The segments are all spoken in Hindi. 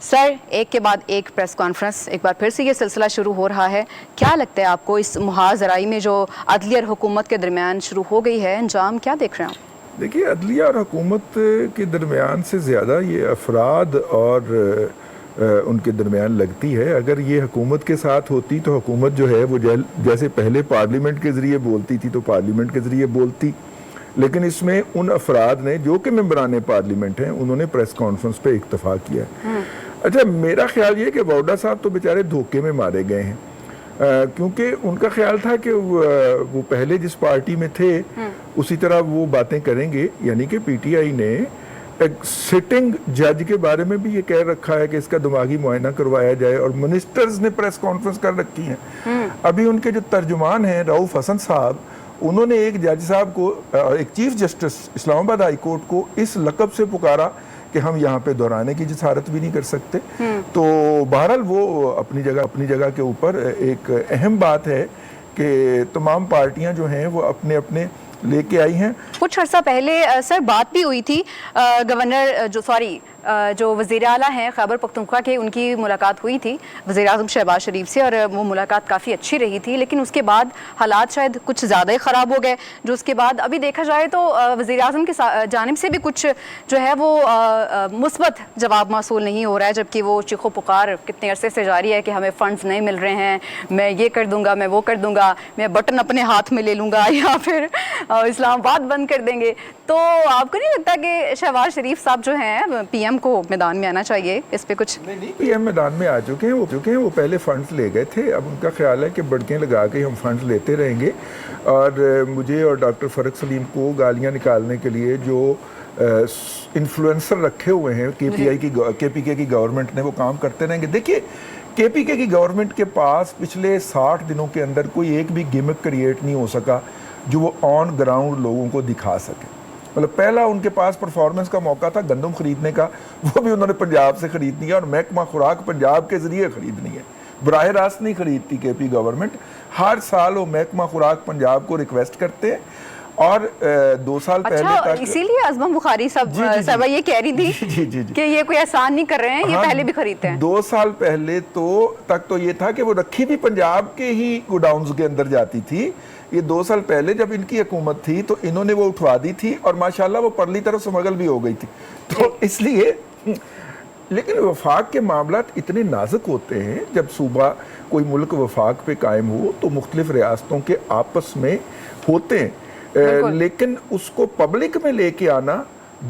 सर, एक के बाद एक प्रेस कॉन्फ्रेंस, एक बार फिर से ये सिलसिला शुरू हो रहा है। क्या लगता है आपको इस मुहाज़राई में जो अदलिया और हुकूमत के दरमियान शुरू हो गई है, अंजाम क्या देख रहे हैं आप? देखिए, अदलिया और हुकूमत के दरमियान से ज़्यादा ये अफराद और उनके दरमियान लगती है। अगर ये हुकूमत के साथ होती तो हुकूमत जो है वो जैसे पहले पार्लियामेंट के ज़रिए बोलती थी तो पार्लियामेंट के ज़रिए बोलती, लेकिन इसमें उन अफराद ने जो कि मेंबरान पार्लियामेंट हैं उन्होंने प्रेस कॉन्फ्रेंस पे इत्तफाक किया है। अच्छा, मेरा ख्याल ये कि वाउडा साहब तो बेचारे धोखे में मारे गए हैं, क्योंकि उनका ख्याल था कि वो पहले जिस पार्टी में थे उसी तरह वो बातें करेंगे। यानी कि पीटीआई ने एक सिटिंग जज के बारे में भी ये कह रखा है कि इसका दिमागी मुआयना करवाया जाए, और मिनिस्टर्स ने प्रेस कॉन्फ्रेंस कर रखी है। अभी उनके जो तर्जुमान हैं रऊफ हसन साहब, उन्होंने एक जज साहब को, एक chief justice Islamabad high court को इस लक़ब से पुकारा कि हम यहाँ पे दोहराने की जिसारत भी नहीं कर सकते। तो बहरहाल वो अपनी जगह के ऊपर एक अहम बात है कि तमाम पार्टियां जो हैं वो अपने अपने लेके आई हैं। कुछ अर्सा पहले सर बात भी हुई थी, गवर्नर जो वज़ीर आला हैं खैबर पख्तूनख्वा के, उनकी मुलाकात हुई थी वज़ीर आज़म शहबाज शरीफ से, और वो मुलाकात काफ़ी अच्छी रही थी। लेकिन उसके बाद हालात शायद कुछ ज़्यादा ही ख़राब हो गए, जो उसके बाद अभी देखा जाए तो वज़ीर आज़म की जानिब से भी कुछ जो है वो मुस्बत जवाब मौसूल नहीं हो रहा है, जबकि वो चीखो पुकार कितने अरसे से जारी है कि हमें फ़ंड्स नहीं मिल रहे हैं, मैं ये कर दूँगा, मैं वो कर दूँगा, मैं बटन अपने हाथ में ले लूँगा, या फिर इस्लामाबाद बंद कर देंगे। तो आपको नहीं लगता कि शहबाज शरीफ साहब जो हैं पीएम को मैदान में आना चाहिए इस पे कुछ? नहीं, पीएम मैदान में आ चुके हैं। वो पहले फंड्स ले गए थे, अब उनका ख्याल है कि बड़कें लगा के हम फंड्स लेते रहेंगे। और मुझे और डॉक्टर फ़रक सलीम को गालियां निकालने के लिए जो इन्फ्लुएंसर रखे हुए हैं केपीके की गवर्नमेंट ने, वो काम करते रहेंगे। देखिए, केपीके की गवर्नमेंट के पास पिछले 60 दिनों के अंदर कोई एक भी गिमिक क्रिएट नहीं हो सका जो वो ऑन ग्राउंड लोगों को दिखा सके। मतलब पहला उनके पास परफॉर्मेंस का मौका था गंदम खरीदने का, वो भी उन्होंने पंजाब से खरीदनी है, और महकमा खुराक पंजाब के जरिए खरीदनी है, बराह रास्त नहीं खरीदती केपी गवर्नमेंट। हर साल वो महकमा खुराक पंजाब को रिक्वेस्ट करते हैं, और 2 साल पहले तक इसीलिए आज़मा बुखारी साहब ये कह रही थी कि ये कोई एहसान नहीं कर रहे हैं, ये पहले भी खरीदते हैं। 2 साल पहले तक तो ये था कि वो रखी भी पंजाब के ही गोडाउन्स के अंदर जाती थी। ये 2 साल पहले जब इनकी हुकूमत थी तो इन्होंने वो उठवा दी थी, और माशाल्लाह वो परली तरफ स्मगल भी हो गई थी। तो इसलिए, लेकिन वफाक के मामला इतने नाजुक होते हैं, जब सूबा कोई मुल्क वफाक पे कायम हो तो मुख्तलिफ रियासतों के आपस में होते हैं, लेकिन उसको पब्लिक में लेके आना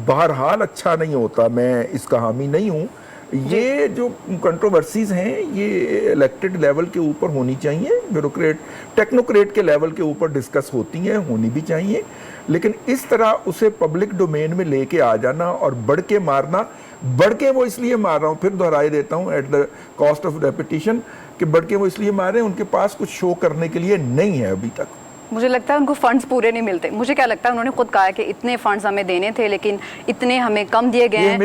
बहरहाल अच्छा नहीं होता। मैं इसका हामी नहीं हूँ। ये जो कंट्रोवर्सीज हैं ये इलेक्टेड लेवल के ऊपर होनी चाहिए, ब्यूरोक्रेट टेक्नोक्रेट के लेवल के ऊपर डिस्कस होती हैं, होनी भी चाहिए, लेकिन इस तरह उसे पब्लिक डोमेन में लेके आ जाना और बढ़ के मारना, बढ़ के वो इसलिए मार रहा हूँ, फिर दोहराई देता हूँ at the cost of repetition, कि बढ़ के वो इसलिए मार रहे हैं उनके पास कुछ शो करने के लिए नहीं है अभी तक। मुझे लगता है उनको फंड्स पूरे नहीं मिलते। मुझे क्या लगता है, उन्होंने खुद कहा है कि इतने फंड्स हमें देने थे लेकिन इतने हमें कम दिए गए हैं।